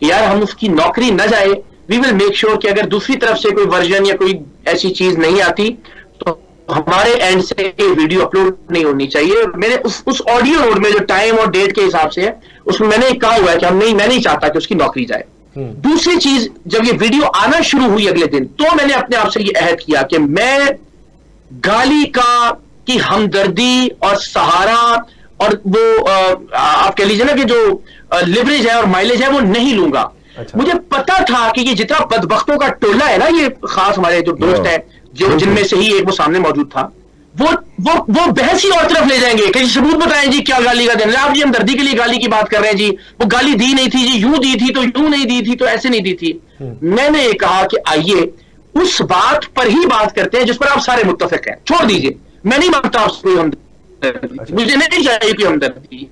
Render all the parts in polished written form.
یار ہم اس کی نوکری نہ جائے, وی ول میک شیور کہ اگر دوسری طرف سے کوئی ورژن یا کوئی ایسی چیز نہیں آتی تو ہمارے اینڈ سے ویڈیو اپلوڈ نہیں ہونی چاہیے. میں نے اس آڈیو نوٹ میں جو ٹائم اور ڈیٹ کے حساب سے ہے اس میں میں نے کہا ہوا ہے کہ میں نہیں چاہتا کہ اس کی نوکری جائے. دوسری چیز, جب یہ ویڈیو آنا شروع ہوئی اگلے دن تو میں نے اپنے آپ سے یہ عہد کیا کہ میں گالی کی ہمدردی اور سہارا اور وہ آپ کہہ لیجیے نا کہ جو لیوریج ہے اور مائلیج ہے وہ نہیں لوں گا. مجھے پتا تھا کہ یہ جتنا بدبختوں کا ٹولہ ہے نا, یہ خاص ہمارے جو دوست ہیں جن میں سے ہی ایک وہ سامنے موجود تھا, وہ بحث ہی اور طرف لے جائیں گے کہ ثبوت بتائیں جی کیا گالی کا دن, آپ جی ہمدردی کے لیے گالی کی بات کر رہے ہیں جی, وہ گالی دی نہیں تھی جی, یوں دی تھی تو یوں نہیں دی تھی تو ایسے نہیں دی تھی. میں نے یہ کہا کہ آئیے اس بات پر ہی بات کرتے ہیں جس پر آپ سارے متفق ہیں, چھوڑ دیجئے, میں نہیں مانتا آپ سے کوئی ہمدردی, مجھے نہیں چاہیے کوئی ہمدردی.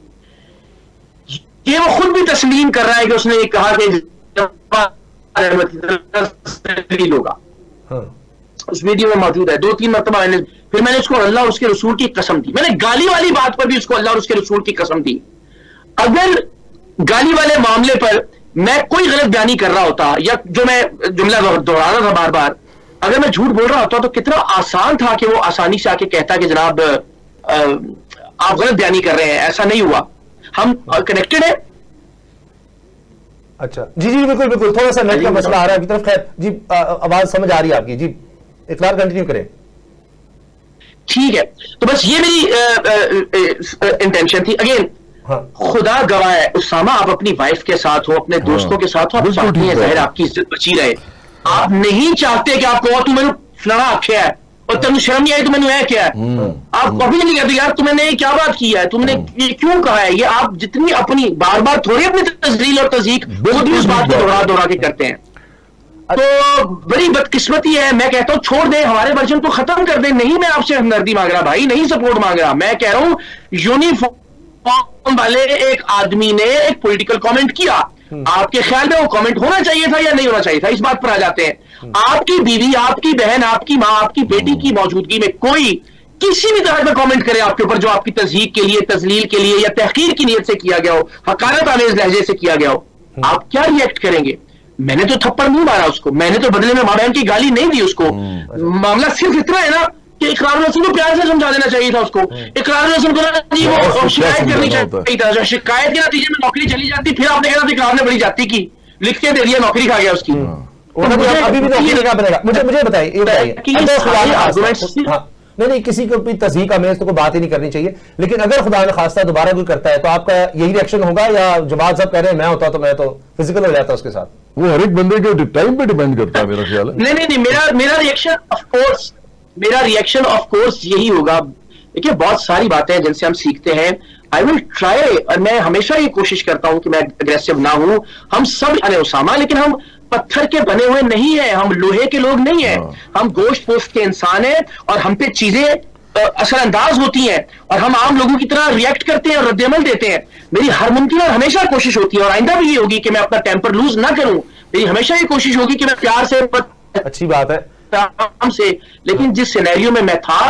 یہ وہ خود بھی تسلیم کر رہا ہے کہ اس نے یہ کہا کہ لوگا اس ویڈیو میں موجود ہے, 2-3 مرتبہ پھر میں نے اس کو اللہ اور اس کے رسول کی قسم دی. میں نے گالی والی بات پر بھی اس کو اللہ اور اس کے رسول کی قسم دی. اگر گالی والے معاملے پر میں کوئی غلط بیانی کر رہا ہوتا یا جو میں جملہ دوہرا رہا تھا بار بار, اگر میں جھوٹ بول رہا ہوتا تو کتنا آسان تھا کہ وہ آسانی سے آ کے کہتا کہ جناب آپ غلط بیانی کر رہے ہیں, ایسا نہیں ہوا, ہم کنیکٹڈ ہیں. اچھا جی بالکل بالکل, تھوڑا سا نیٹ کا مسئلہ آ رہا ہے کی طرف. خیر جی آواز سمجھ آ رہی ہے آپ کی, جی اقرار کنٹینیو کریں. ٹھیک ہے, تو بس یہ میری انٹینشن تھی. اگین خدا گواہ ہے اسامہ, آپ اپنی وائف کے ساتھ ہو, اپنے دوستوں کے ساتھ ہو, آپ چاہتے ہیں ظاہر آپ کی عزت بچی رہے, آپ نہیں چاہتے کہ آپ کو تو میں نے فلانا آخیا ہے اور تم شرم نہیں آئی تو میں نے کیا ہے, آپ کبھی نہیں کہتے یار تم نے کیا بات کی ہے, تم نے یہ کیوں کہا ہے. یہ آپ جتنی اپنی بار بار تھوڑی اپنی تذلیل اور تذیق خود بھی اس بات کو دوہرا کے کرتے ہیں. تو بڑی بدقسمتی ہے. میں کہتا ہوں چھوڑ دیں, ہمارے ورژن کو ختم کر دیں. نہیں میں آپ سے ہمدردی مانگ رہا بھائی, نہیں سپورٹ مانگ رہا. میں کہہ رہا ہوں یونیفارم والے ایک آدمی نے ایک پولیٹیکل کامنٹ کیا, آپ کے خیال میں وہ کامنٹ ہونا چاہیے تھا یا نہیں ہونا چاہیے تھا, اس بات پر آ جاتے ہیں. آپ کی بیوی, آپ کی بہن, آپ کی ماں, آپ کی بیٹی کی موجودگی میں کوئی کسی بھی طرح کا کامنٹ کرے آپ کے اوپر جو آپ کی تضحیق کے لیے, تذلیل کے لیے یا تحقیر کی نیت سے کیا گیا ہو, حقارت آمیز لہجے سے کیا گیا ہو, آپ کیا ریئیکٹ کریں گے؟ میں نے تو تھپڑ نہیں مارا اس کو, میں نے تو بدلے میں ماں بہن کی گالی نہیں دی اس کو. معاملہ صرف اتنا ہے نا کہ اقرار رسول کو پیار سے سمجھا دینا چاہیے تھا اس کو. اقرار رسول کو وہ شکایت کرنی چاہیے تھا, شکایت کے نتیجے میں نوکری چلی جاتی, پھر آپ نے کہا اقرار نے بڑی جاتی کی, لکھ کے دے دیا, نوکری کھا گیا اس کی. مجھے بتائیے نہیں کسی کو بھی تضحیق آمیز تو کوئی بات ہی نہیں کرنی چاہیے, لیکن اگر خدا نخواستہ دوبارہ کوئی کرتا ہے تو آپ کا یہی ریئیکشن ہوگا یا جواد صاحب کہہ رہے ہیں میں ہوتا تو میں تو فزیکل ہو جاتا اس کے ساتھ؟ وہ ہر ایک بندے کے ٹائم پہ ڈیپینڈ کرتا ہے میرا خیال ہے. نہیں میرا ریئیکشن آف کورس یہی ہوگا. دیکھیے بہت ساری باتیں ہیں جن سے ہم سیکھتے ہیں. آئی ول ٹرائی, اور میں ہمیشہ یہ کوشش کرتا ہوں کہ میں اگریسو نہ ہوں. ہم سب اسامہ, لیکن ہم پتھر کے بنے ہوئے نہیں ہیں, ہم لوہے کے لوگ نہیں ہیں, ہم گوشت پوست کے انسان ہیں اور ہم پہ چیزیں اثر انداز ہوتی ہیں اور ہم عام لوگوں کی طرح ریئیکٹ کرتے ہیں اور رد عمل دیتے ہیں. میری ہر ممکن اور ہمیشہ کوشش ہوتی ہے اور آئندہ بھی یہ ہوگی کہ میں اپنا ٹیمپر لوز نہ کروں. میری ہمیشہ یہ کوشش ہوگی کہ میں پیار سے, اچھی بات ہے سے, لیکن جس سینیریو میں تھا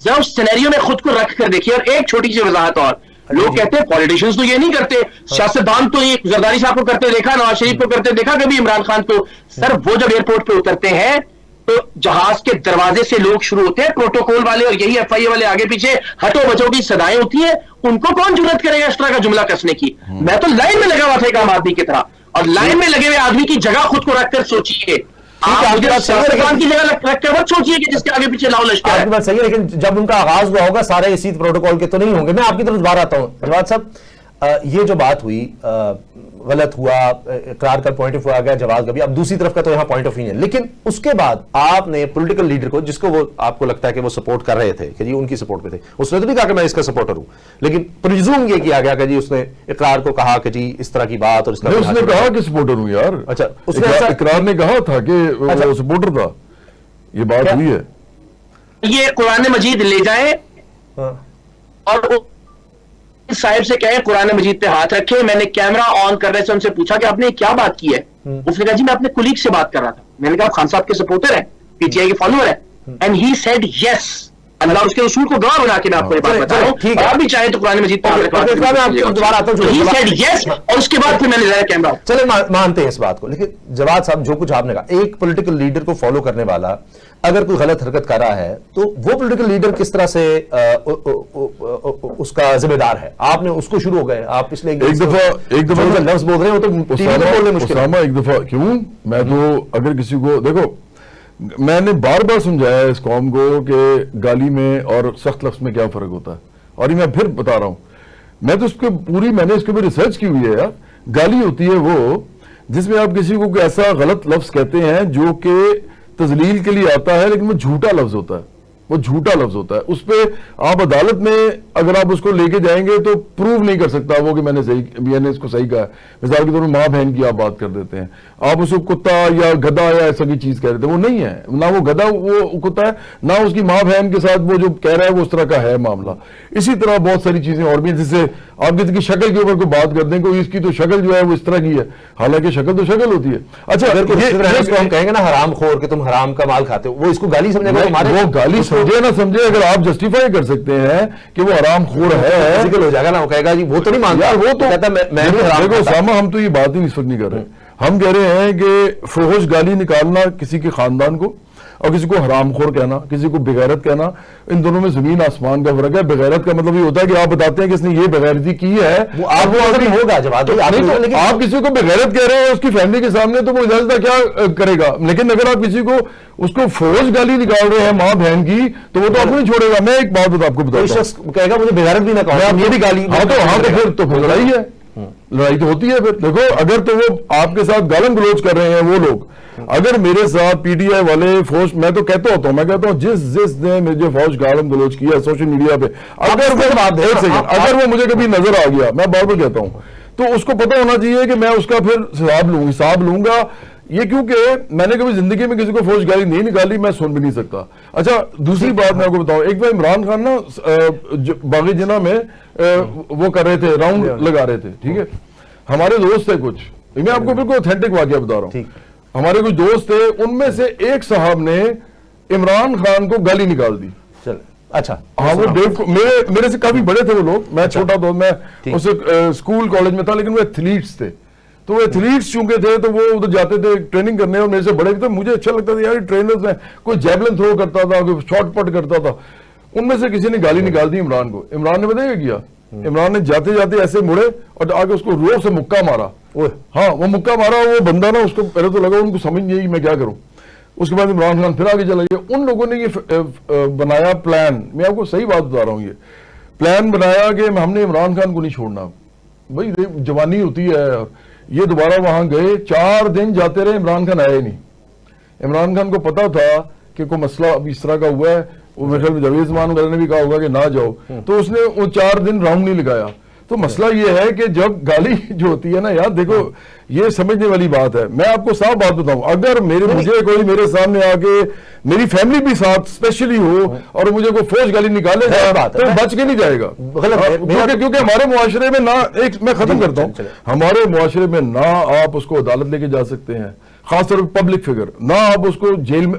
ذرا اس سینیریو میں خود کو رکھ کر دیکھیے. اور ایک چھوٹی سی وضاحت اور, لوگ کہتے ہیں پولیٹیشنز تو یہ نہیں کرتے, سیاستدان تو یہ زرداری صاحب کو کرتے دیکھا, نواز شریف کو کرتے دیکھا, کبھی عمران خان کو. سر وہ جب ایئرپورٹ پہ اترتے ہیں تو جہاز کے دروازے سے لوگ شروع ہوتے ہیں, پروٹوکول والے اور یہی ایف آئی اے والے آگے پیچھے ہٹو بچو کی صدایں ہوتی ہیں. ان کو کون جرات کرے گا اس طرح کا جملہ کسنے کی؟ میں تو لائن میں لگا ہوا تھا ایک عام آدمی کی طرح, اور لائن میں لگے ہوئے آدمی کی جگہ خود کو رکھ کر سوچیے. آپ کی جگہ رکھ کر مت سوچیے کہ جس کے آگے پیچھے لاؤ لشکر. آپ کی بات صحیح ہے, لیکن جب ان کا آغاز ہوا ہوگا سارے اسی پروٹوکول کے تو نہیں ہوں گے. میں آپ کی طرف دوبارہ آتا ہوں. جواد صاحب, یہ جو بات ہوئی غلط ہوا, اقرار کا پوائنٹ آف ویو آ گیا جواد کا بھی, اب دوسری طرف کا تو یہاں پوائنٹ آف ویو ہے. لیکن اس کے بعد آپ نے پولیٹیکل لیڈر کو, جس کو وہ آپ کو لگتا ہے کہ وہ سپورٹ کر رہے تھے کہ جی ان کی سپورٹ پہ تھے, اس نے تو نہیں کہا کہ میں اس کا سپورٹر ہوں, لیکن پریزوم یہ کیا گیا کہ جی اس نے اقرار کو کہا کہ جی اس طرح کی بات, اور اس نے کہا کہ سپورٹر ہوں یار. اچھا, اقرار نے کہا تھا کہ وہ سپورٹر تھا, یہ بات ہوئی ہے. یہ قرآن مجید لے جائیں اور صاحب سے کہیں قرآن مجید پہ ہاتھ رکھے. میں نے کیمرہ آن کرنے سے ان سے پوچھا کہ آپ نے کیا بات کی ہے. اس نے کہا جی میں اپنے کولیگ سے بات کر رہا تھا. میں نے کہا خان صاحب کے سپورٹر ہیں, پی ٹی آئی کے فالوور ہیں, اینڈ ہی سیڈ یس. اللہ اس کے رسول کو گواہ بنا کے میں آپ کو یہ بات بتا رہا ہوں. آپ بھی چاہیں تو قرآن مجید دوبارہ آتا ہوں اور اس کے بعد پھر میں نے لایا کیمرہ. چلے مانتے ہیں اس بات کو, لیکن جواد صاحب جو کچھ آپ نے کہا, ایک پولیٹیکل لیڈر کو فالو کرنے والا اگر کوئی غلط حرکت کر رہا ہے تو وہ پولیٹیکل لیڈر کس طرح سے اس کا ذمہ دار ہے؟ آپ نے اس کو شروع ہو گئے, آپ اس لیے ایک دفعہ لفظ بول رہے ہیں وہ تو ٹی وی پہ بولنے مشکل ہے. ایک دفعہ کیوں, میں تو اگر کسی کو دیکھو, میں نے بار بار سمجھایا ہے اس قوم کو کہ گالی میں اور سخت لفظ میں کیا فرق ہوتا ہے, اور یہ میں پھر بتا رہا ہوں. میں تو اس کے میں نے اس کے اوپر ریسرچ کی ہوئی ہے یار. گالی ہوتی ہے وہ جس میں آپ کسی کو ایسا غلط لفظ کہتے ہیں جو کہ تذلیل کے لیے آتا ہے, لیکن وہ جھوٹا لفظ ہوتا ہے, وہ جھوٹا لفظ ہوتا ہے. اس پہ آپ عدالت میں اگر آپ اس کو لے کے جائیں گے تو پروو نہیں کر سکتا وہ کہ میں نے اس کو صحیح کہا ہے. مثال کے طور پر ماں بہن کی آپ بات کر دیتے ہیں, آپ اس کو کتا یا گدھا یا ایسا کی چیز کہہ دیتے ہیں, وہ نہیں ہے, نہ وہ گدھا وہ کتا ہے, نہ اس کی ماں بہن کے ساتھ وہ جو کہہ رہا ہے وہ اس طرح کا ہے معاملہ. اسی طرح بہت ساری چیزیں اور بھی ہیں, جس سے آپ کسی کی شکل کے اوپر کوئی بات کر دیں, کوئی اس کی تو شکل جو ہے وہ اس طرح کی ہے, حالانکہ شکل تو شکل ہوتی ہے. اچھا اگر ہم کہیں گے نا حرام خور کہ تم حرام کا مال کھاتے ہو, وہ اس کو گالی سمجھے گا, وہ گالی سمجھے نہ سمجھے, اگر آپ جسٹیفائی کر سکتے ہیں کہ وہ حرام خور ہے ہو جائے گا نا, وہ کہے گا جی وہ تو نہیں مانتا, وہ تو کہتا میں دیکھو اسامہ, ہم تو یہ بات ہی اس وقت نہیں کر رہے. ہم کہہ رہے ہیں کہ فحش گالی نکالنا کسی کے خاندان کو, اور کسی کو حرام خور کہنا, کسی کو بغیرت کہنا, ان دونوں میں زمین آسمان کا فرق ہے. بغیرت کا مطلب یہ ہوتا ہے کہ آپ بتاتے ہیں کہ اس نے یہ بغیرتی کی ہے, وہ ہوگا جب آپ کسی کو بغیرت کہہ رہے ہیں اس کی فیملی کے سامنے تو وہ اجازت کیا کرے گا. لیکن اگر آپ کسی کو اس کو فحش گالی نکال رہے ہیں ماں بہن کی, تو وہ تو آپ کو نہیں چھوڑے گا. میں ایک بات آپ کو بتاتا ہوں, کہے گا مجھے بغیرت بھی نہ کہو, یہ بھی گالی. ہاں تو پھر لڑائی ہے, لڑائی تو ہوتی ہے. پھر دیکھو, اگر تو وہ آپ کے ساتھ گالم گلوچ کر رہے ہیں وہ لوگ, اگر میرے ساتھ پی ٹی آئی والے فوج, میں تو کہتا ہوتا ہوں, میں کہتا ہوں جس نے مجھے فوج گالم گلوچ کیا سوشل میڈیا پہ, اگر وہ مجھے کبھی نظر آ گیا, میں بار بار کہتا ہوں, تو اس کو پتہ ہونا چاہیے کہ میں اس کا پھر حساب لوں گا. یہ کیونکہ میں نے کبھی زندگی میں کسی کو فوج گالی نہیں نکالی, میں سن بھی نہیں سکتا. اچھا دوسری بات میں آپ کو بتاؤں, ایک بار عمران خان نا باغ جناح میں وہ کر رہے تھے, راؤنڈ لگا رہے تھے, ٹھیک ہے, ہمارے دوست تھے کچھ, میں آپ کو بالکل اوتھینٹک واقعہ بتا رہا ہوں. ہمارے کچھ دوست تھے, ان میں سے ایک صاحب نے عمران خان کو گالی نکال دی. اچھا ہاں, وہ میرے سے کافی بڑے تھے وہ لوگ, میں چھوٹا تھا, میں اس اسکول کالج میں تھا, لیکن وہ ایتھلیٹس تھے. تو وہ ایتھلیٹس چونکہ تھے تو وہ ادھر جاتے تھے ٹریننگ کرنے, اور میرے سے بڑے تھے. مجھے اچھا لگتا تھا یار ٹرینرز میں, کوئی جیولن تھرو کرتا تھا, کوئی شارٹ پٹ کرتا تھا. ان میں سے کسی نے گالی نکال دی عمران کو. عمران نے بتایا کیا, عمران نے جاتے جاتے ایسے مڑے اور آگے اس کو رو سے مکہ مارا. ہاں وہ مکہ مارا, وہ بندہ نا اس کو پہلے تو لگا ان کو سمجھ نہیں آئی میں کیا کروں. اس کے بعد عمران خان پھر آگے چلا گیا. ان لوگوں نے یہ بنایا پلان, میں آپ کو صحیح بات بتا رہا ہوں, یہ پلان بنایا کہ ہم نے عمران خان کو نہیں چھوڑنا. بھائی جوانی ہوتی ہے, یہ دوبارہ وہاں گئے, 4 دن جاتے رہے, عمران خان آئے نہیں. عمران خان کو پتا تھا کہ کوئی مسئلہ اب اس طرح کا ہوا ہے, وہ میرے خیال میں جاوید زمان وغیرہ نے بھی کہا ہوگا کہ نہ جاؤ, تو اس نے وہ 4 دن راؤنڈ نہیں لگایا. تو مسئلہ یہ ہے کہ جب گالی جو ہوتی ہے نا یار, دیکھو یہ سمجھنے والی بات ہے. میں آپ کو صاف بات بتاؤں, اگر مجھے کوئی میرے سامنے آ کے, میری فیملی بھی ساتھ اسپیشلی ہو, اور مجھے کوئی فوج گالی نکالے گا تو بچ کے نہیں جائے گا. کیونکہ ہمارے معاشرے میں نہ, ایک میں ختم کرتا ہوں, ہمارے معاشرے میں نہ آپ اس کو عدالت لے کے جا سکتے ہیں, خاص طور پہ پبلک فگر, نہ آپ اس کو جیل میں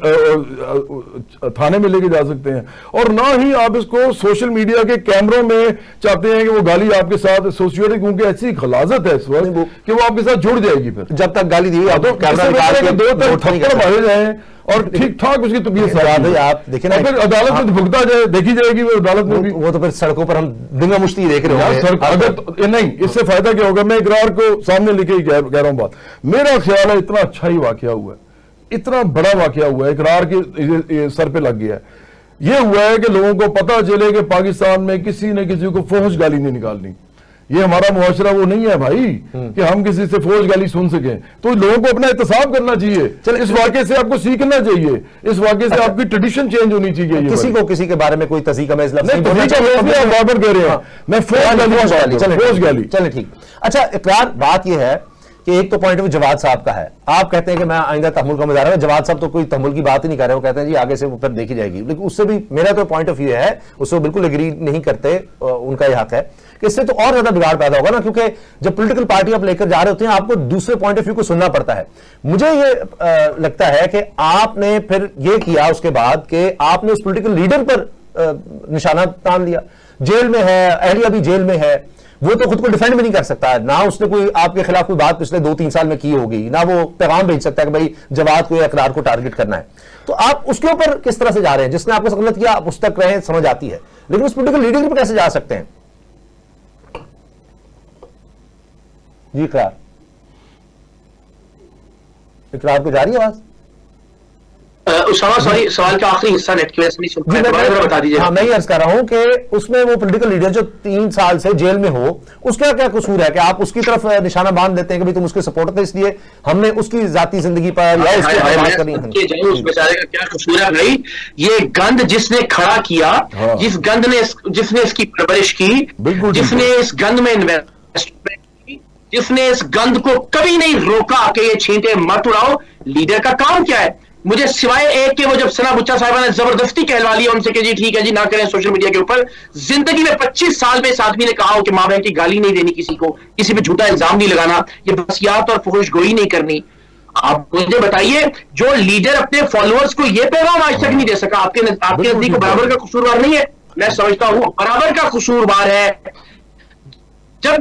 تھانے میں لے کے جا سکتے ہیں, اور نہ ہی آپ اس کو سوشل میڈیا کے کیمروں میں چاہتے ہیں کہ وہ گالی آپ کے ساتھ ایسوسیٹ, کیونکہ ایسی غلاظت ہے اس وقت کہ وہ آپ کے ساتھ جڑ جائے گی. پھر جب تک گالی دی 2 تھپڑ مارے جائیں اور ٹھیک ٹھاک اس کی طبیعت آپ دیکھیں نا, پھر عدالت میں بھگتا جائے, دیکھی جائے گی وہ عدالت میں بھی. وہ تو پھر سڑکوں پر ہم دنگا مشتی دیکھ رہے ہوں. نہیں, اس سے فائدہ کیا ہوگا, میں اقرار کو سامنے لے کے ہی کہہ رہا ہوں بات. میرا خیال ہے اتنا اچھا ہی واقعہ ہوا ہے, اتنا بڑا واقعہ ہوا ہے, اقرار کے سر پہ لگ گیا ہے. یہ ہوا ہے کہ لوگوں کو پتا چلے کہ پاکستان میں کسی نے کسی کو فحش گالی نہیں نکالنی. یہ ہمارا معاشرہ وہ نہیں ہے بھائی کہ ہم کسی سے فوج گالی سن سکیں. تو لوگوں کو اپنا احتساب کرنا چاہیے. چل اس واقعے سے آپ کو سیکھنا چاہیے, اس واقعے سے آپ کی ٹریڈیشن چینج ہونی چاہیے. کسی کو کسی کے بارے میں کوئی تذیق میں بابر کہہ رہے ہیں, میں فوج گالی. چلے ٹھیک. اچھا اقرار, بات یہ ہے کہ ایک تو پوائنٹ آف جواد صاحب کا ہے, آپ کہتے ہیں کہ میں آئندہ تحمل کا مظاہرہ, جواد صاحب تو کوئی تحمل کی بات ہی نہیں کر رہے, وہ کہتے ہیں جی آگے سے پھر دیکھی جائے گی. لیکن اس سے بھی میرا تو پوائنٹ آف ویو ہے, اس سے بالکل اگری نہیں کرتے, ان کا یہ حق ہے کہ اس سے تو اور زیادہ بگاڑ پیدا ہوگا نا, کیونکہ جب پولیٹیکل پارٹی آپ لے کر جا رہے ہوتے ہیں آپ کو دوسرے پوائنٹ آف ویو کو سننا پڑتا ہے. مجھے یہ لگتا ہے کہ آپ نے پھر یہ کیا اس کے بعد کہ آپ نے اس پولیٹیکل لیڈر پر نشانہ تان لیا. جیل میں ہے, اہلیہ بھی جیل میں ہے, وہ تو خود کو ڈیفینڈ بھی نہیں کر سکتا, نہ اس نے کوئی آپ کے خلاف کوئی بات پچھلے 2-3 سال میں کی ہوگی, نہ وہ پیغام بھیج سکتا ہے کہ بھائی جواد کو یا اقرار کو ٹارگٹ کرنا ہے. تو آپ اس کے اوپر کس طرح سے جا رہے ہیں؟ جس نے آپ کو غلط کیا آپ اس تک رہیں, سمجھ آتی ہے, لیکن اس پولیٹیکل لیڈر پہ کیسے جا سکتے ہیں؟ جی اقرار کو جاری ہے آواز؟ اسامہ سوری, سوال کا آخری حصہ نیٹ کی وجہ سے نہیں سن پایا, بتا دیجیے. ہاں میں یہ عرض کر رہا ہوں کہ اس میں وہ پولیٹیکل لیڈر جو 3 سال سے جیل میں ہو, اس کا کیا قصور ہے کہ آپ اس کی طرف نشانہ باندھ دیتے ہیں کہ تم اس کے سپورٹ تھے, اس لیے ہم نے اس کی ذاتی زندگی پر یا اس کی بات کرنی ہے. اس بیچارے کا کیا قصور ہے بھائی؟ یہ گند جس نے کھڑا کیا, جس گند نے جس نے اس کی پرورش کی, جس نے اس گند میں انویسٹمنٹ کی, جس نے اس گند کو کبھی نہیں روکا کہ یہ چھینٹے مت اڑاؤ, لیڈر کا کام کیا ہے؟ مجھے سوائے ایک کہ وہ جب ثنا بچہ صاحبہ نے زبردستی کہلوا لیا ان سے کہ جی ٹھیک ہے جی نہ کریں سوشل میڈیا کے اوپر, زندگی میں 25 سال میں اس آدمی نے کہا ہو کہ ماں بہن کی گالی نہیں دینی کسی کو, کسی پہ جھوٹا الزام نہیں لگانا, یہ بسیات اور فحش گوئی نہیں کرنی. آپ مجھے بتائیے جو لیڈر اپنے فالوورز کو یہ پیغام آج تک نہیں دے سکا, آپ کے نزدیک برابر کا قصوروار نہیں ہے؟ میں سمجھتا ہوں برابر کا قصوروار ہے جب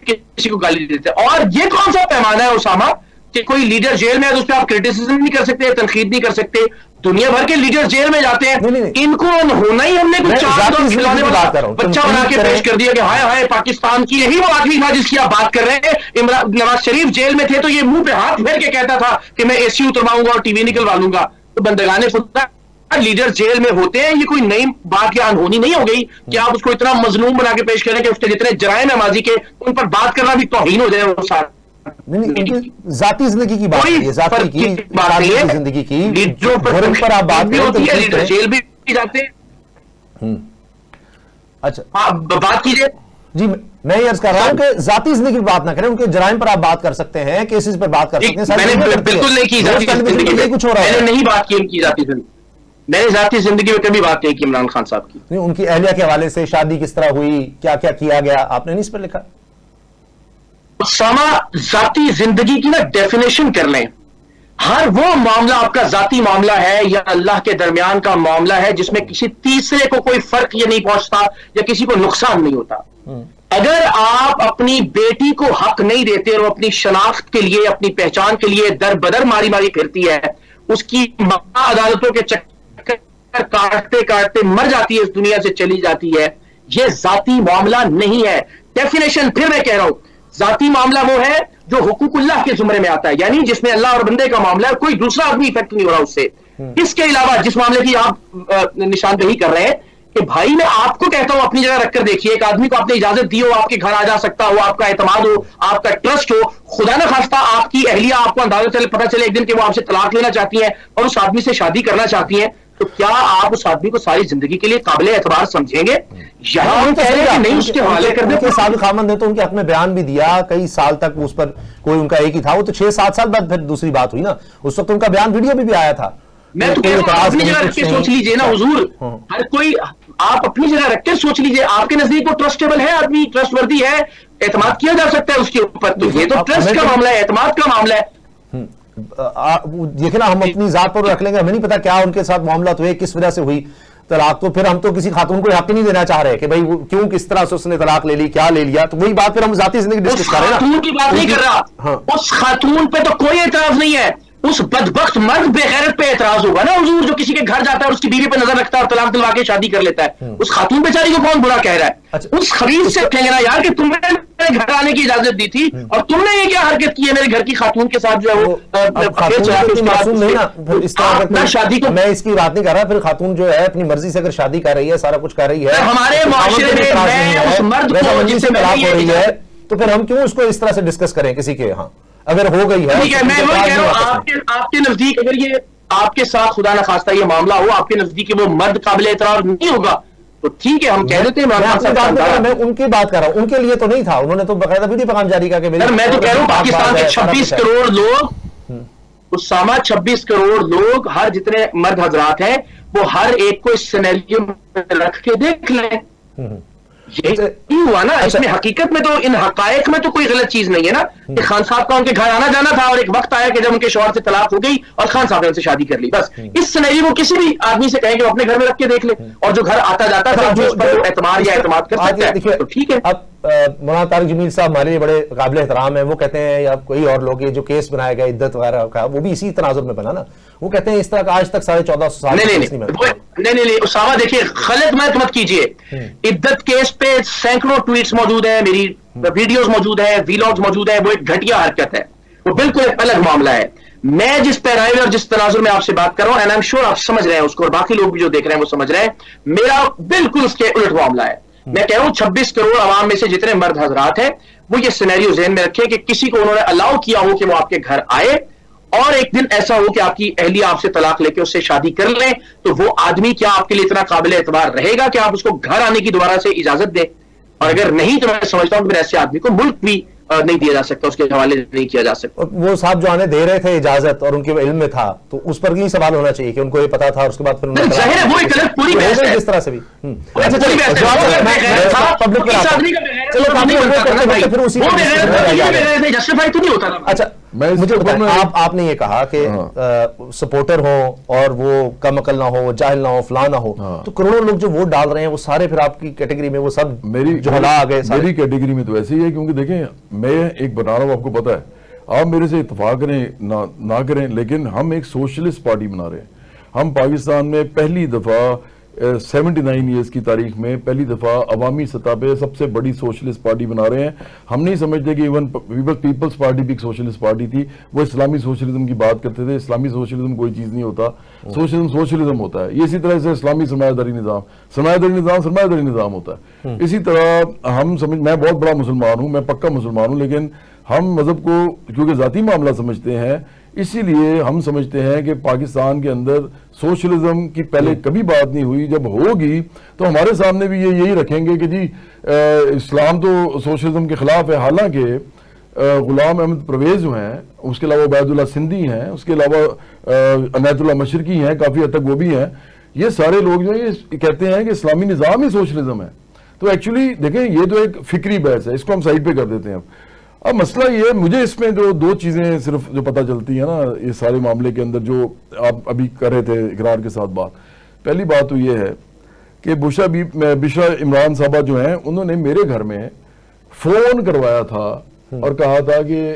کسی کو گالی دیتے. اور یہ کون سا پیمانہ ہے اسامہ کہ کوئی لیڈر جیل میں ہے تو اس پہ آپ کرٹیسزم نہیں کر سکتے, تنقید نہیں کر سکتے؟ دنیا بھر کے لیڈر جیل میں جاتے ہیں, ان کو ہونا ہی ہم نے کچھ چار دو کھلانے والا بچہ بنا کے پیش کر دیا کہ ہائے ہائے پاکستان کی یہی وہ آدمی تھا جس کی آپ بات کر رہے ہیں. نواز شریف جیل میں تھے تو یہ منہ پہ ہاتھ پھیر کے کہتا تھا کہ میں اے سی اترواؤں گا اور ٹی وی نکلوا لوں گا. تو بندگان خدا لیڈر جیل میں ہوتے ہیں, یہ کوئی نئی بات یا انہونی نہیں ہو گئی کہ آپ اس کو اتنا مظلوم بنا کے پیش کریں کہ اس کے جتنے جرائم ہیں ماضی کے ان پر بات کرنا بھی توہین ہو جائے. وہ سارا ذاتی زندگی کی بات ہے, ذاتی کی زندگی کی جو پر آپ بات کریں جیل بھی جاتے ہیں. اچھا بات کیجئے. جی میں یہ عرض کر رہا ہوں کہ ذاتی زندگی پر بات نہ کریں, ان کے جرائم پر آپ بات کر سکتے ہیں, کیسز پر بات کر سکتے ہیں. میں نے بالکل نہیں کی ذاتی زندگی میں, کچھ ہو رہا ہے, میں نے نہیں بات کی ان کی ذاتی زندگی, میں نے ذاتی زندگی میں کبھی بات نہیں کی عمران خان صاحب کی. نہیں, ان کی اہلیہ کے حوالے سے شادی کس طرح ہوئی, کیا کیا کیا گیا, آپ نے نہیں اس پر لکھا؟ اسامہ ذاتی زندگی کی نا ڈیفینیشن کر لیں. ہر وہ معاملہ آپ کا ذاتی معاملہ ہے یا اللہ کے درمیان کا معاملہ ہے جس میں کسی تیسرے کو کوئی فرق یہ نہیں پہنچتا یا کسی کو نقصان نہیں ہوتا. اگر آپ اپنی بیٹی کو حق نہیں دیتے اور اپنی شناخت کے لیے, اپنی پہچان کے لیے در بدر ماری ماری پھرتی ہے, اس کی ماں عدالتوں کے چکر کاٹتے کاٹتے مر جاتی ہے, اس دنیا سے چلی جاتی ہے, یہ ذاتی معاملہ نہیں ہے. ڈیفینیشن پھر میں کہہ رہا ہوں, ذاتی معاملہ وہ ہے جو حقوق اللہ کے زمرے میں آتا ہے, یعنی جس میں اللہ اور بندے کا معاملہ ہے, کوئی دوسرا آدمی افیکٹ نہیں ہو رہا اس سے. اس کے علاوہ جس معاملے کی آپ نشاندہی کر رہے ہیں کہ بھائی میں آپ کو کہتا ہوں اپنی جگہ رکھ کر دیکھیے, ایک آدمی کو آپ نے اجازت دی ہو, آپ کے گھر آ جا سکتا ہو, آپ کا اعتماد ہو, آپ کا ٹرسٹ ہو, خدا نہ خواستہ آپ کی اہلیہ آپ کو اندازہ چلے, پتہ چلے ایک دن کہ وہ آپ سے طلاق لینا چاہتی ہیں اور اس آدمی سے شادی کرنا چاہتی ہیں, تو کیا آپ اس آدمی کو ساری زندگی کے لیے قابل اعتبار سمجھیں گے؟ یہاں ہم کہہ رہے ہیں کہ نہیں اس کے حوالے کر دیں. سابق خامند نے تو ان کے حق میں بیان بھی دیا, کئی سال تک اس پر کوئی ان کا ایک ہی تھا, وہ تو 6-7 سال بعد پھر دوسری بات ہوئی نا, اس وقت ان کا بیان ویڈیو بھی آیا تھا. میں تو کہہ رہا ہوں اپنی جگہ رکھ کے سوچ لیجئے نا حضور, ہر کوئی آپ اپنی جگہ رکھ کے سوچ لیجئے, آپ کے نزدیک وہ ٹرسٹیبل ہے آدمی, ٹرسٹ وردی ہے, اعتماد کیا جا سکتا ہے اس کے اوپر, تو یہ تو ٹرسٹ کا معاملہ ہے, اعتماد کا معاملہ ہے. دیکھیں نا, ہم اپنی ذات پر رکھ لیں گے, ہمیں نہیں پتا کیا ان کے ساتھ معاملات ہوئے, کس وجہ سے ہوئی طلاق, تو پھر ہم تو کسی خاتون کو حق نہیں دینا چاہ رہے کہ بھائی کیوں کس طرح سے اس نے طلاق لے لی, کیا لے لیا, تو وہی بات پھر ہم ذاتی زندگی ڈسکس کر رہے ہیں. خاتون کی بات نہیں کر رہا, اس خاتون پہ تو کوئی اعتراض نہیں ہے, اس بدبخت مرد بے غیرت پہ اعتراض ہوگا نا حضور, جو کسی کے گھر جاتا ہے اور اس کی بیوی پہ نظر رکھتا ہے اور طلاق دلوا کے شادی کر لیتا ہے. اس خاتون بیچاری کو کون برا کہہ رہا ہے؟ اس خبیث سے کہیں گے یار کہ تم نے میرے گھر آنے کی اجازت دی تھی اور تم نے یہ کیا حرکت کی ہے میرے گھر کی خاتون کے ساتھ, جو ہے وہ شادی کو. میں اس کی بات نہیں کر رہا, پھر خاتون جو ہے اپنی مرضی سے اگر شادی کر رہی ہے, سارا کچھ کر رہی ہے, ہمارے معاشرے میں اس مرد کو جس سے طلاق ہو رہی ہے, تو پھر ہم کیوں اس کو اس طرح سے ڈسکس کریں کسی کے یہاں اگر ہو گئی ہے؟ ٹھیک ہے, میں وہ کہہ رہا ہوں آپ کے نزدیک اگر یہ آپ کے ساتھ خدا نہ خواستہ یہ معاملہ ہو, آپ کے نزدیک وہ مرد قابل اعتراض نہیں ہوگا, تو ٹھیک ہے ہم کہہ دیتے ہیں. میں ان کی بات کر رہا ہوں, ان کے لیے تو نہیں تھا, انہوں نے تو باقاعدہ ویڈیو پیغام جاری کیا کہ میں تو کہہ رہا ہوں پاکستان کے 26 کروڑ لوگ, اسامہ 26 کروڑ لوگ, ہر جتنے مرد حضرات ہیں وہ ہر ایک کو اس سینیریو میں رکھ کے دیکھ لیں. یہی ہوا نا. اس میں حقیقت میں تو ان حقائق میں تو کوئی غلط چیز نہیں ہے نا کہ خان صاحب کا ان کے گھر آنا جانا تھا اور ایک وقت آیا کہ جب ان کے شوہر سے طلاق ہو گئی اور خان صاحب نے ان سے شادی کر لی. بس اس سینیریو کو کسی بھی آدمی سے کہیں کہ وہ اپنے گھر میں رکھ کے دیکھ لے, اور جو گھر آتا جاتا تھا جو اس پر اعتماد یا اعتماد کر سکتا ہے تو ٹھیک ہے. اب مولانا طارق جمیل صاحب ہمارے لیے بڑے قابل احترام ہیں. وہ کہتے ہیں یا کوئی اور لوگ جو کیس بنایا گیا عدت وغیرہ کا وہ بھی اسی تناظر میں بنا نا, وہ کہتے ہیں اس طرح کا آج تک 14.5 سال نہیں اسامہ دیکھیے غلط مت کیجیے. عدت کیس پہ سینکڑوں ٹویٹس موجود ہیں, میری ویڈیوز موجود ہیں, ویلاگز موجود ہیں. وہ ایک گھٹیا حرکت ہے, وہ بالکل ایک الگ معاملہ ہے. میں جس پیرائے اور جس تناظر میں آپ سے بات کر رہا ہوں اینڈ آئی ایم شیور آپ سمجھ رہے ہیں اس کو, اور باقی لوگ بھی جو دیکھ رہے ہیں وہ سمجھ رہے ہیں, میرا بالکل اس کے الٹ معاملہ ہے. میں کہہ رہا ہوں 26 کروڑ عوام میں سے جتنے مرد حضرات ہیں وہ یہ سینیریو ذہن میں رکھیں کہ کسی کو انہوں نے الاؤ کیا ہو کہ وہ آپ کے گھر آئے اور ایک دن ایسا ہو کہ آپ کی اہلیہ آپ سے طلاق لے کے اس سے شادی کر لیں, تو وہ آدمی کیا آپ کے لیے اتنا قابل اعتبار رہے گا کہ آپ اس کو گھر آنے کی دوبارہ سے اجازت دیں؟ اور اگر نہیں تو میں سمجھتا ہوں کہ ایسے آدمی کو ملک بھی نہیں دیا جا سکتا, اس کے حوالے نہیں کیا جا سکتا. وہ صاحب جو آنے دے رہے تھے اجازت اور ان کے علم میں تھا تو اس پر نہیں سوال ہونا چاہیے کہ ان کو یہ پتا تھا, اس کے بعد پھر ظاہر ہے وہ ایک غلط پوری بحث ہے اس طرح سے بھی. اچھا مجھے بتائیں, آپ نے یہ کہا کہ سپورٹر ہوں اور وہ کم عقل نہ ہو, جاہل نہ ہو, فلاں نہ ہو, تو کروڑوں لوگ جو ووٹ ڈال رہے ہیں وہ سارے پھر آپ کی کیٹیگری میں وہ سب جہلا آ گئے. میری کیٹیگری میں تو ایسے ہی ہے, کیونکہ دیکھیں میں ایک بتا رہا ہوں, آپ کو پتا ہے, آپ میرے سے اتفاق کریں نہ کریں, لیکن ہم ایک سوشلسٹ پارٹی بنا رہے ہیں. ہم پاکستان میں پہلی دفعہ 79 ایئرز کی تاریخ میں پہلی دفعہ عوامی سطح پہ سب سے بڑی سوشلسٹ پارٹی بنا رہے ہیں. ہم نہیں سمجھتے کہ ایون پیپلز پارٹی بھی ایک سوشلسٹ پارٹی تھی. وہ اسلامی سوشلزم کی بات کرتے تھے. اسلامی سوشلزم کوئی چیز نہیں ہوتا, سوشلزم ہوتا ہے. اسی طرح سے اسلامی سرمایہ داری نظام ہوتا ہے. اسی طرح میں بہت بڑا مسلمان ہوں, میں پکا مسلمان ہوں, لیکن ہم مذہب کو کیونکہ ذاتی معاملہ سمجھتے ہیں, اسی لیے ہم سمجھتے ہیں کہ پاکستان کے اندر سوشلزم کی پہلے کبھی بات نہیں ہوئی. جب ہوگی تو ہمارے سامنے بھی یہی رکھیں گے کہ جی اسلام تو سوشلزم کے خلاف ہے. حالانکہ غلام احمد پرویز جو ہیں, اس کے علاوہ عبید اللہ سندھی ہیں, اس کے علاوہ عنایت اللہ مشرقی ہیں, کافی حد تک وہ بھی ہیں, یہ سارے لوگ جو یہ کہتے ہیں کہ اسلامی نظام ہی سوشلزم ہے. تو ایکچولی دیکھیں یہ تو ایک فکری بحث ہے, اس کو ہم سائڈ پہ کر دیتے ہیں. اب مسئلہ یہ ہے, مجھے اس میں جو دو چیزیں صرف جو پتہ چلتی ہیں نا یہ سارے معاملے کے اندر جو آپ ابھی کر رہے تھے اقرار کے ساتھ بات, پہلی بات تو یہ ہے کہ بشرا عمران صاحبہ جو ہیں انہوں نے میرے گھر میں فون کروایا تھا اور کہا تھا کہ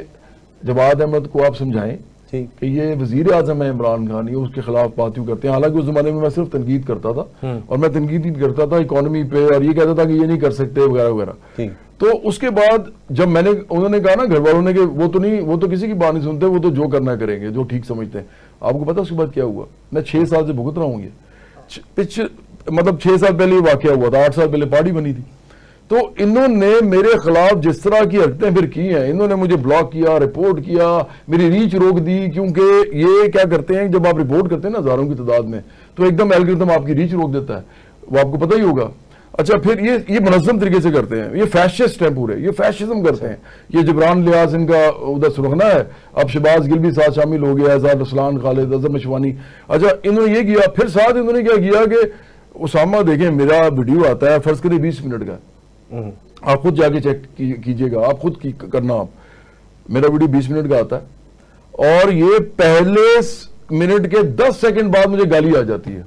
جواد احمد کو آپ سمجھائیں کہ یہ وزیر اعظم ہے عمران خان, یہ اس کے خلاف بات کیوں کرتے ہیں. حالانکہ اس زمانے میں صرف تنقید کرتا تھا اور میں تنقید کرتا تھا اکانومی پہ, اور یہ کہتا تھا کہ یہ نہیں کر سکتے وغیرہ وغیرہ. تو اس کے بعد جب انہوں نے کہا نا گھر والوں نے کہ وہ تو کسی کی بات نہیں سنتے, وہ تو جو کرنا کریں گے, جو ٹھیک سمجھتے ہیں. آپ کو پتا اس کے بعد کیا ہوا؟ میں 6 سال سے بھگت رہا ہوں یہ, مطلب 6 سال پہلے یہ واقعہ ہوا تھا, 8 سال پہلے پارٹی بنی تھی. تو انہوں نے میرے خلاف جس طرح کی حرکتیں پھر کی ہیں, انہوں نے مجھے بلاک کیا, رپورٹ کیا, میری ریچ روک دی. کیونکہ یہ کیا کرتے ہیں, جب آپ رپورٹ کرتے ہیں نا ہزاروں کی تعداد میں, تو ایک دم الگورتھم آپ کی ریچ روک دیتا ہے, وہ آپ کو پتہ ہی ہوگا. اچھا پھر یہ منظم طریقے سے کرتے ہیں, یہ فیشسٹ ہیں پورے, یہ فیشزم کرتے ہیں. یہ جبران لیاز ان کا ادھر سرخنا ہے, اب شہباز گل بھی ساتھ شامل ہو گیا, اعزاز رسلان, خالد اظہر نشوانی. اچھا انہوں نے یہ کیا, پھر ساتھ انہوں نے کیا کیا کہ اسامہ دیکھیں میرا ویڈیو آتا ہے فرض کریں 20 منٹ کا, آپ خود جا کے چیک کیجئے گا, آپ خود کرنا, آپ میرا ویڈیو 20 منٹ کا آتا ہے اور یہ پہلے منٹ کے 10 سیکنڈ بعد مجھے گالی آ جاتی ہے.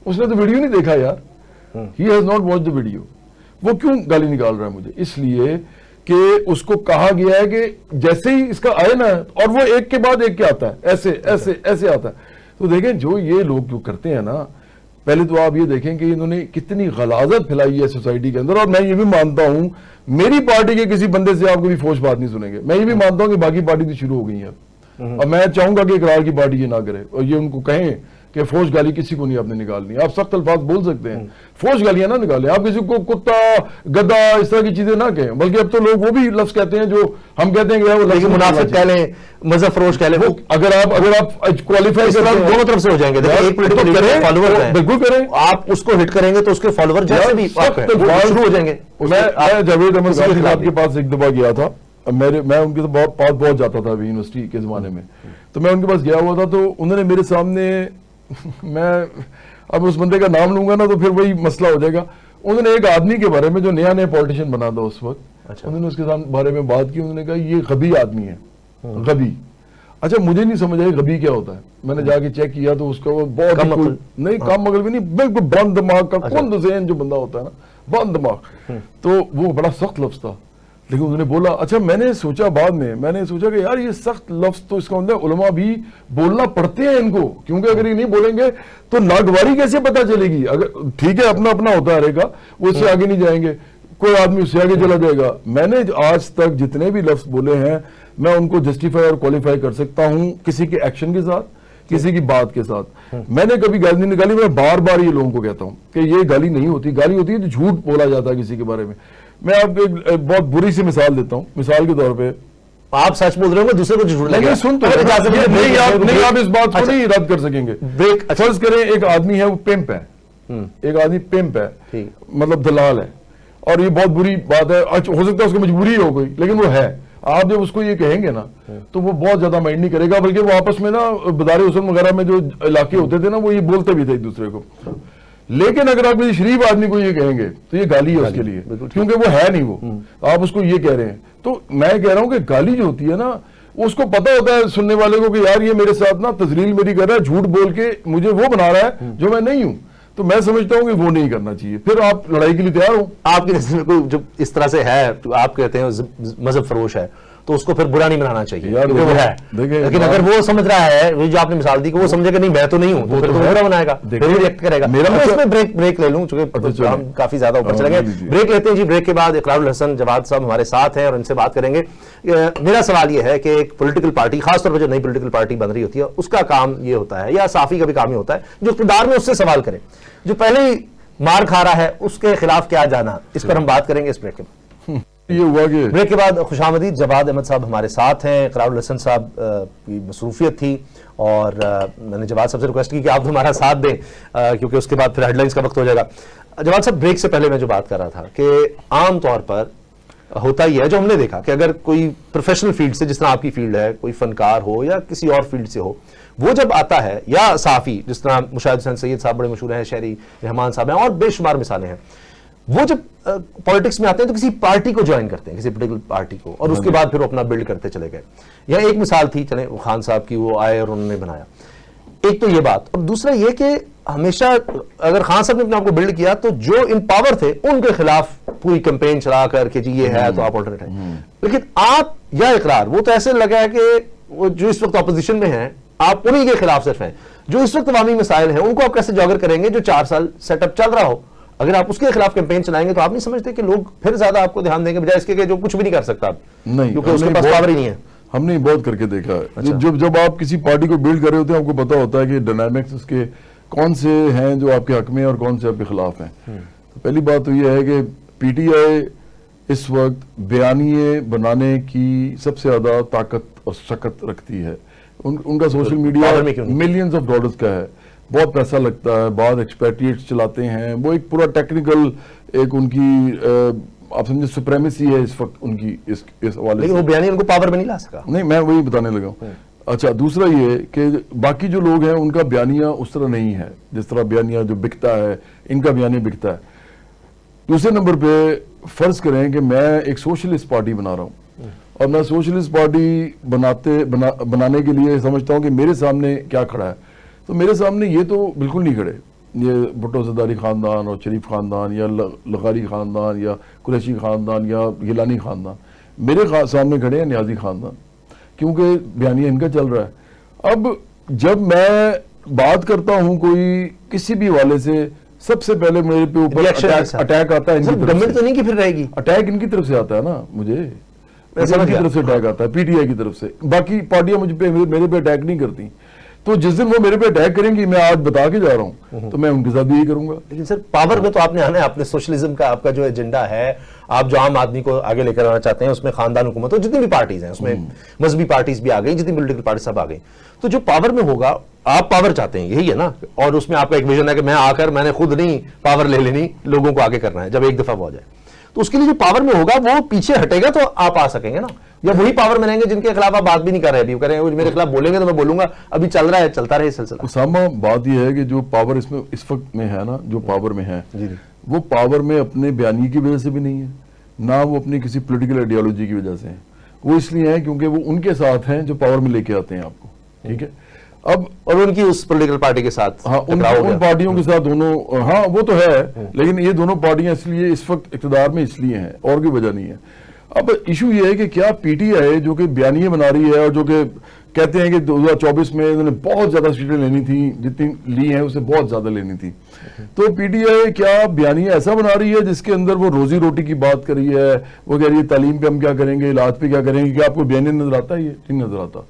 اس نے تو ویڈیو نہیں دیکھا یار, he has not watched the video. وہ کیوں گالی نکال رہا ہے مجھے؟ اس لیے کہ اس کو کہا گیا ہے کہ جیسے ہی اس کا آئے نا, اور وہ ایک کے بعد ایک کے آتا ہے, ایسے ایسے ایسے آتا ہے. تو دیکھیں جو یہ لوگ جو کرتے ہیں نا, پہلے تو آپ یہ دیکھیں کہ انہوں نے کتنی غلاظت پھیلائی ہے سوسائٹی کے اندر. اور میں یہ بھی مانتا ہوں میری پارٹی کے کسی بندے سے آپ کو بھی فوش بات نہیں سنیں گے. میں یہ بھی مانتا ہوں کہ باقی پارٹی بھی شروع ہو گئی ہیں, اور میں چاہوں گا کہ اقرار کی پارٹی یہ نہ کرے, اور یہ ان کو کہیں کہ فوش گالی کسی کو نہیں آپ نے نکالنی. آپ سخت الفاظ بول سکتے ہیں, فوش گالیاں نہ نکالیں. آپ کسی کو کتا, گدا, اس طرح کی چیزیں نہ کہیں, بلکہ اب تو لوگ وہ بھی لفظ کہتے ہیں جو ہم کہتے ہیں کہ وہ لفظ منافق کہہ لیں, مذہب فروش کہہ لیں. اگر آپ کوالیفائی دونوں طرف سے ہو جائیں گے. بالکل کریں, آپ اس کو ہٹ کریں گے تو اس کے فالوور جیسے بھی شروع ہو جائیں گے. میں جاوید احمد صاحب کے پاس ایک دفعہ گیا تھا, میں ان کے پاس بہت جاتا تھا یونیورسٹی کے زمانے میں, تو میں ان کے پاس گیا ہوا تھا. تو انہوں نے میرے سامنے, میں اب اس بندے کا نام لوں گا نا تو پھر وہی مسئلہ ہو جائے گا, انہوں نے ایک آدمی کے بارے میں جو نیا نیا پولیٹیشین بنا تھا اس وقت, اچھا. انہوں نے اس کے بارے میں بات کی, انہوں نے کہا یہ غبی آدمی ہے, غبی. اچھا مجھے نہیں سمجھ آئی غبی کیا ہوتا ہے, میں نے جا کے چیک کیا تو اس کا وہ بہت نہیں, کم عقل بھی نہیں, بالکل بند دماغ کا کند ذہن جو بندہ ہوتا ہے نا, بند دماغ. تو وہ بڑا سخت لفظ تھا, لیکن انہوں نے بولا. اچھا میں نے سوچا بعد میں نے سوچا کہ یار یہ سخت لفظ تو اس کا مطلب علماء بھی بولنا پڑتے ہیں ان کو, کیونکہ اگر یہ نہیں بولیں گے تو ناگواری کیسے پتہ چلے گی. اگر ٹھیک ہے اپنا اپنا ہوتا رہے گا, وہ اس سے آگے نہیں جائیں گے, کوئی آدمی اس سے آگے چلا جائے گا. میں نے آج تک جتنے بھی لفظ بولے ہیں میں ان کو جسٹیفائی اور کوالیفائی کر سکتا ہوں کسی کے ایکشن کے ساتھ, کسی کی بات کے ساتھ. میں نے کبھی گالی نہیں نکالی. میں بار بار یہ لوگوں کو کہتا ہوں کہ یہ گالی نہیں ہوتی, گالی ہوتی ہے تو جھوٹ بولا جاتا ہے کسی کے بارے میں. میں آپ کو ایک بہت بری سی مثال دیتا ہوں. مثال کے طور پہ آپ سچ بول رہے ہو, دوسرے کو جھوٹ لگے. سن تو نہیں, آپ اس بات کو نہیں رد کر سکیں گے. فرض کریں ایک آدمی ہے وہ پمپ ہے, ایک آدمی پمپ ہے, مطلب دلال ہے, اور یہ بہت بری بات ہے. ہو سکتا ہے اس کو مجبوری ہو کوئی, لیکن وہ ہے. آپ جب اس کو یہ کہیں گے نا تو وہ بہت زیادہ مائنڈ نہیں کرے گا, بلکہ وہ آپس میں نا بدار حسن وغیرہ میں جو علاقے ہوتے تھے نا وہ یہ بولتے بھی تھے ایک دوسرے کو. لیکن اگر آپ کسی شریف آدمی کو یہ کہیں گے تو یہ گالی ہے اس کے لیے, کیونکہ وہ ہے نہیں, وہ آپ اس کو یہ کہہ رہے ہیں. تو میں کہہ رہا ہوں کہ گالی جو ہوتی ہے نا, اس کو پتا ہوتا ہے سننے والے کو کہ یار یہ میرے ساتھ نا تذلیل میری کر رہا ہے, جھوٹ بول کے مجھے وہ بنا رہا ہے جو میں نہیں ہوں. تو میں سمجھتا ہوں کہ وہ نہیں کرنا چاہیے. پھر آپ لڑائی کے لیے تیار ہو. آپ کی نظر میں جو اس طرح سے ہے, آپ کہتے ہیں مذہب فروش ہے, تو اس کو پھر برا نہیں بنانا چاہیے, کیونکہ وہ ہے. لیکن اگر وہ سمجھ رہا ہے, جو آپ نے مثال دی کہ وہ سمجھے کہ نہیں میں تو نہیں ہوں, تو پھر تو برا بنائے گا, پھر وہ ریئیکٹ کرے گا. میں اس میں بریک لے لوں, چونکہ ہم کافی زیادہ اوپر چلے گئے. بریک لیتے ہیں جی. بریک کے بعد اقرار الحسن جواد صاحب ہمارے ساتھ ہیں اور ان سے بات کریں گے. میرا سوال یہ ہے کہ ایک پولیٹیکل پارٹی, خاص طور پر جو نئی پولیٹیکل پارٹی بن رہی ہوتی ہے, اس کا کام یہ ہوتا ہے, یا صحافی کا بھی کام یہ ہوتا ہے, جو اقتدار میں اس سے سوال کرے, جو پہلے ہی مار کھا رہا ہے اس کے خلاف کیا جانا. اس پر ہم بات کریں گے اس بریک کے بعد. یہ ہوا کہ بریک کے بعد خوش آمدید. جواد احمد صاحب ہمارے ساتھ ہیں. اقرار الحسن صاحب کی مصروفیت تھی اور میں نے جواد صاحب سے ریکویسٹ کی کہ آپ ہمارا ساتھ دیں, کیونکہ اس کے بعد پھر ہیڈ لائنز کا وقت ہو جائے گا. جواد صاحب بریک سے پہلے میں جو بات کر رہا تھا کہ عام طور پر ہوتا ہی ہے, جو ہم نے دیکھا کہ اگر کوئی پروفیشنل فیلڈ سے, جس طرح آپ کی فیلڈ ہے, کوئی فنکار ہو یا کسی اور فیلڈ سے ہو, وہ جب آتا ہے, یا صحافی جس طرح مشاہد حسین سید صاحب بڑے مشہور ہیں, شہری رحمان صاحب ہیں, اور بے شمار مثالیں ہیں, وہ جب پولیٹکس میں آتے ہیں تو کسی پارٹی کو جوائن کرتے ہیں, کسی پولیٹیکل پارٹی کو, اور اس کے بعد پھر وہ اپنا بلڈ کرتے چلے گئے. یا ایک مثال تھی چلیں خان صاحب کی, وہ آئے اور انہوں نے بنایا. ایک تو یہ بات, اور دوسرا یہ کہ ہمیشہ اگر خان صاحب نے اپنے آپ کو بلڈ کیا تو جو ان پاور تھے ان کے خلاف پوری کمپین چلا کر کہ جی یہ ہے تو آپ آلٹرنیٹ ہیں. لیکن آپ یا اقرار, وہ تو ایسے لگا ہے کہ وہ جو اس وقت اپوزیشن میں ہیں آپ انہی کے خلاف صرف ہیں. جو اس وقت عوامی مسائل ہیں ان کو آپ کیسے جاگر کریں گے جو 4 سال سیٹ اپ چل رہا ہو؟ اگر آپ اس کے خلاف کیمپین چلائیں گے تو آپ نہیں سمجھتے کہ لوگ پھر زیادہ آپ کو دھیان دیں گے بجائے اس کے کہ جو کچھ بھی نہیں کر سکتا, کیونکہ اس کے پاس پاور ہی نہیں ہے. ہم نے بہت کر کے دیکھا ہے. جب آپ کسی پارٹی کو بلڈ کر رہے ہوتے ہیں آپ کو پتا ہوتا ہے کہ ڈائنامکس اس کے کون سے ہیں جو آپ کے حق میں اور کون سے آپ کے خلاف ہیں. پہلی بات تو یہ ہے کہ پی ٹی آئی اس وقت بیانیے بنانے کی سب سے زیادہ طاقت اور شکت رکھتی ہے. ان کا social media millions of dollars کا ہے, بہت پیسہ لگتا ہے, بعض ایکسپیٹریٹس چلاتے ہیں, وہ ایک پورا ٹیکنیکل ایک ان کی آپ سمجھے سپریمیسی ہے اس وقت ان کی اس حوالے سے. لیکن وہ بیانیہ ان کو پاور میں نہیں لا سکا. نہیں, میں وہی بتانے لگا ہوں. اچھا, دوسرا یہ کہ باقی جو لوگ ہیں ان کا بیانیہ اس طرح نہیں ہے جس طرح بیانیہ جو بکتا ہے, ان کا بیانیہ بکتا ہے. دوسرے نمبر پہ فرض کریں کہ میں ایک سوشلسٹ پارٹی بنا رہا ہوں, اور میں سوشلسٹ پارٹی بنانے کے لیے سمجھتا ہوں کہ میرے سامنے کیا کھڑا ہے. تو میرے سامنے یہ تو بالکل نہیں کھڑے, یہ بھٹو زرداری خاندان اور شریف خاندان یا لغاری خاندان یا قریشی خاندان یا گیلانی خاندان. میرے سامنے کھڑے ہیں نیازی خاندان, کیونکہ بیانیہ ان کا چل رہا ہے. اب جب میں بات کرتا ہوں کوئی کسی بھی حوالے سے, سب سے پہلے میرے پہ اوپر اٹیک آتا ہے. گورنمنٹ تو نہیں کہ پھر رہے گی, اٹیک ان کی طرف سے آتا ہے نا, مجھے ان کی طرف سے اٹیک آتا ہے, پی ٹی آئی کی طرف سے. باقی پارٹیاں میرے پہ اٹیک نہیں کرتی. تو جس دن وہ میرے پہ اٹیک کریں گی, میں آج بتا کے جا رہا ہوں, تو میں ان کے ساتھ یہی کروں گا. لیکن سر پاور میں تو آپ نے آنا ہے, آپ نے سوشلزم کا آپ کا جو ایجنڈا ہے, آپ جو عام آدمی کو آگے لے کر آنا چاہتے ہیں, اس میں خاندان حکومت اور جتنی بھی پارٹیز ہیں, اس میں مذہبی پارٹیز بھی آ گئی, جتنی پولیٹیکل پارٹیز سب آ گئی. تو جو پاور میں ہوگا, آپ پاور چاہتے ہیں, یہی ہے نا, اور اس میں آپ کا ایک ویژن ہے کہ میں آ کر میں نے خود نہیں پاور لے لینی, لوگوں کو آگے کرنا ہے جب ایک دفعہ وہ آ جائے. تو اس کے لیے جو پاور میں ہوگا وہ پیچھے ہٹے گا تو آپ آ سکیں گے نا, یا وہی پاور میں رہیں گے جن کے خلاف آپ بات بھی نہیں کر رہے, ابھی وہ کہہ رہے ہیں میرے خلاف بولیں گے تو میں بولوں گا, ابھی چل رہا ہے, چلتا رہے سلسلہ. اسامہ, بات یہ ہے کہ جو پاور اس وقت میں ہے نا, جو پاور میں ہے وہ پاور میں اپنے بیانیے کی وجہ سے بھی نہیں ہے، نہ وہ اپنی کسی پولیٹیکل آئیڈیالوجی کی وجہ سے ہیں. وہ اس لیے ہیں کیونکہ وہ ان کے ساتھ ہیں جو پاور میں لے کے آتے ہیں آپ کو. ٹھیک ہے، اب اور ان کی اس پولیٹیکل پارٹی کے ساتھ ہاں ان پارٹیوں کے ساتھ دونوں، ہاں وہ تو ہے، لیکن یہ دونوں پارٹیاں اس لیے اس وقت اقتدار میں اس لیے ہیں اور کوئی وجہ نہیں ہے. اب ایشو یہ ہے کہ کیا پی ٹی آئی جو کہ بیانیے بنا رہی ہے اور جو کہ کہتے ہیں کہ 2024 میں انہوں نے بہت زیادہ سیٹیں لینی تھیں، جتنی لی ہیں اسے بہت زیادہ لینی تھی، تو پی ٹی آئی کیا بیانیہ ایسا بنا رہی ہے جس کے اندر وہ روزی روٹی کی بات کر رہی ہے، وہ کہہ رہی ہے تعلیم پہ ہم کیا کریں گے، علاج پہ کیا کریں گے؟ کیا آپ کو بیانیہ نظر آتا ہے؟ یہ نہیں نظر آتا.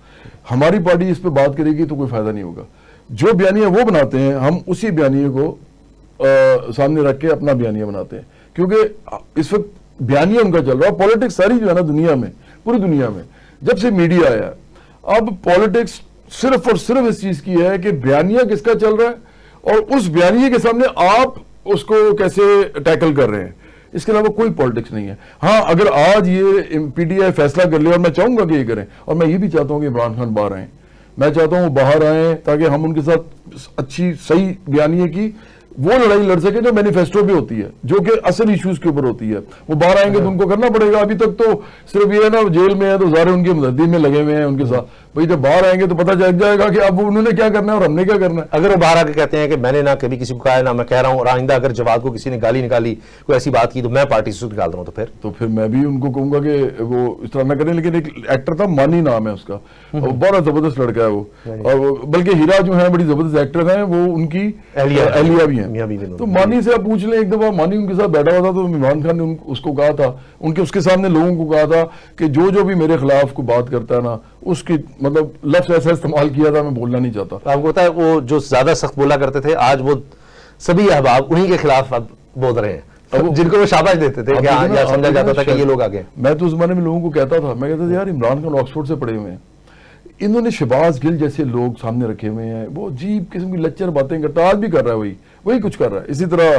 ہماری پارٹی اس پہ بات کرے گی تو کوئی فائدہ نہیں ہوگا. جو بیانیہ وہ بناتے ہیں ہم اسی بیانیے کو سامنے رکھ کے اپنا بیانیہ بناتے ہیں، کیونکہ اس وقت بیانیہ ان کا چل رہا ہے. پالیٹکس ساری جو ہے نا دنیا میں، پوری دنیا میں جب سے میڈیا آیا، اب پالیٹکس صرف اور صرف اس چیز کی ہے کہ بیانیہ کس کا چل رہا ہے اور اس بیانیے کے سامنے آپ اس کو کیسے ٹیکل کر رہے ہیں. اس کے علاوہ کوئی پالیٹکس نہیں ہے. ہاں اگر آج یہ پی ٹی آئی فیصلہ کر لے، اور میں چاہوں گا کہ یہ کریں، اور میں یہ بھی چاہتا ہوں کہ عمران خان باہر آئیں، میں چاہتا ہوں وہ باہر آئیں تاکہ ہم ان کے ساتھ اچھی صحیح بیانیے کی وہ لڑائی لڑ سکیں جو مینیفیسٹو بھی ہوتی ہے، جو کہ اصل ایشوز کے اوپر ہوتی ہے. وہ باہر آئیں گے تو ان کو کرنا پڑے گا. ابھی تک تو صرف یہ ہے نا جیل میں ہے تو ظاہر ان کی ہمدردی میں لگے ہوئے ہیں ان کے ساتھ. بھائی جب باہر آئیں گے تو پتہ چل جائے گا کہ اب انہوں نے کیا کرنا ہے اور ہم نے کیا کرنا ہے. اگر وہ باہر آ کے کہتے ہیں کہ میں نے نہ کبھی کسی کو کہا ہے نہ میں کہہ رہا ہوں، اور آئندہ اگر جواد کو کسی نے گالی نکالی، کوئی ایسی بات کی تو میں پارٹی سے نکال رہا ہوں، تو پھر میں بھی ان کو کہوں گا کہ وہ اس طرح نہ کریں. لیکن ایک ایکٹر تھا، مانی نام ہے اس کا، بڑا زبردست لڑکا ہے وہ، اور بلکہ ہیرا جو ہے بڑی زبردست ایکٹر ہیں، وہ ان کی اہلیہ بھی ہیں. تو مانی سے آپ پوچھ لیں، ایک دفعہ مانی ان کے ساتھ بیٹھا ہوا تھا تو عمران خان نے اس کو کہا تھا، اس کے سامنے لوگوں کو کہا تھا کہ جو بھی میرے خلاف کو بات کرتا ہے نا، اس کی مطلب لفظ ایسا استعمال کیا تھا، میں بولنا نہیں چاہتا. آپ کو پتا ہے وہ جو زیادہ سخت بولا کرتے تھے، آج وہ سبھی احباب انہی کے خلاف اب بول رہے ہیں، جن کو وہ شاباش دیتے تھے کہ سمجھا جاتا تھا کہ یہ لوگ آگے. میں تو اس زمانے میں لوگوں کو کہتا تھا، میں کہتا تھا یار عمران خان آکسفورڈ سے پڑھے ہوئے ہیں، انہوں نے شہباز گل جیسے لوگ سامنے رکھے ہوئے ہیں، وہ عجیب قسم کی لچر باتیں کرتا، آج بھی کر رہا ہے وہی کچھ کر رہا ہے. اسی طرح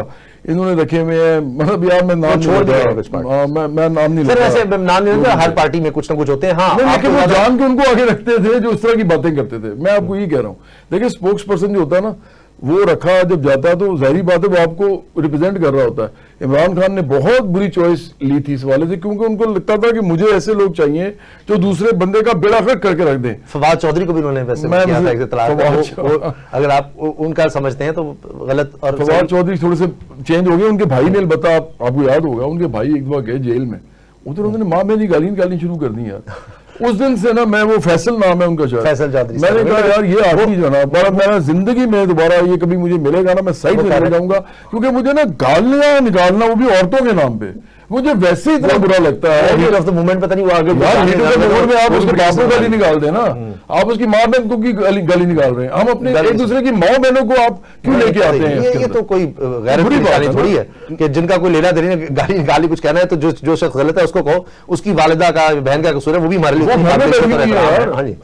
انہوں نے رکھے ہوئے ہیں، مطلب یار میں نام چھوڑ دیا میں نام نہیں لیتا، ایسے نام نہیں لیتا، ہر پارٹی میں کچھ نہ کچھ ہوتے ہیں. ہاں لیکن وہ جان کے ان کو آگے رکھتے تھے جو اس طرح کی باتیں کرتے تھے. میں آپ کو یہ کہہ رہا ہوں، دیکھیں اسپوکس پرسن جو ہوتا ہے نا، وہ رکھا جب جاتا ہے تو ظاہری بات ہے وہ آپ کو ریپرزینٹ کر رہا ہوتا ہے. عمران خان نے بہت بری چوائس لی تھی اس والے سے، کیونکہ ان کو لگتا تھا کہ مجھے ایسے لوگ چاہیے جو دوسرے بندے کا بیڑا غرق کر کے رکھ دیں. فواد چودھری کو بھی انہوں نے ویسے کیا تھا اطلاع، اگر آپ ان کا سمجھتے ہیں تو غلط. اور فواد چودھری تھوڑے سے چینج ہو گئے. ان کے بھائی نے البتہ آپ کو یاد ہوگا، ان کے بھائی ایک دفعہ گئے جیل میں، ادھر انہوں نے ماں میں گالی نکالنی شروع کر دی یار. اس دن سے نا میں، وہ فیصل نام ہے ان کا شاید، فیصل چودھری، میں نے کہا یار یہ آدمی جو ہے نا بڑا، میں زندگی میں دوبارہ یہ کبھی مجھے ملے گا نا میں سائڈ میں لے جاؤں گا، کیونکہ مجھے نا گالیاں نکالنا وہ بھی عورتوں کے نام پہ مجھے ویسے اتنا برا لگتا ہے. لیڈر آف دی موومنٹ پتہ نہیں وہ آگے میں آپ اس کے باپ کو گالی نکال دیں نا، آپ اس کی ماں بہن کو کی گالی نکال رہے ہیں، ہم اپنے ایک دوسرے کی ماں بہنوں کو آپ کیوں لے کے آتے ہیں؟ یہ تو کوئی غیر انسانی تھوڑی ہے کہ جن کا کوئی لینا دینا گالی نکالی کچھ کہنا ہے تو جو شخص غلط ہے اس کو کہو، اس کی والدہ کا بہن کا قصور ہے، وہ بھی ہمارے لیے.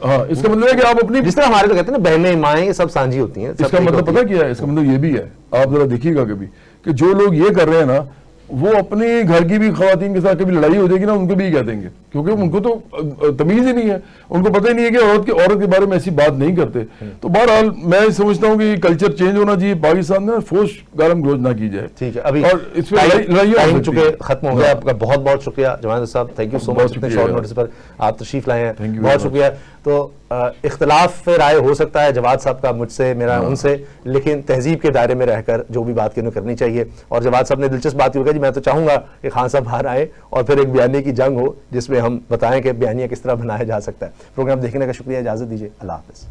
ہاں اس کا مطلب ہے کہ آپ اپنی، جس طرح ہمارے تو کہتے ہیں نا بہنیں مائیں یہ سب سانجھی ہوتی ہیں. اس کا مطلب پتہ کیا ہے؟ اس کا مطلب یہ بھی ہے، آپ ذرا دیکھیے گا کبھی کہ جو لوگ یہ کر رہے ہیں نا، وہ اپنے گھر کی بھی خواتین کے ساتھ کبھی لڑائی ہو جائے گی نا، ان کو بھی کہہ دیں گے، کیونکہ ان کو تو تمیز ہی نہیں ہے، ان کو پتہ ہی نہیں ہے کہ عورت کے بارے میں ایسی بات نہیں کرتے. تو بہرحال میں سمجھتا ہوں کہ یہ کلچر چینج ہونا چاہیے پاکستان میں، فوش گالم گلوچ نہ کی جائے. ٹھیک ہے، ابھی اور اس میں ٹائم چکے ختم ہو گیا. آپ کا بہت بہت شکریہ جماعت صاحب، تھینک یو سو مچ، اتنے شارٹ نوٹس پر آپ تشریف لائے ہیں، بہت شکریہ. تو اختلاف رائے ہو سکتا ہے جواد صاحب کا مجھ سے، میرا ان سے، لیکن تہذیب کے دائرے میں رہ کر جو بھی بات کرنی چاہیے. اور جواد صاحب نے دلچسپ بات کی، میں تو چاہوں گا کہ خان صاحب باہر آئے اور پھر ایک بیانیے کی جنگ ہو جس میں ہم بتائیں کہ بیانیہ کس طرح بنایا جا سکتا ہے. پروگرام دیکھنے کا شکریہ، اجازت دیجیے، اللہ حافظ.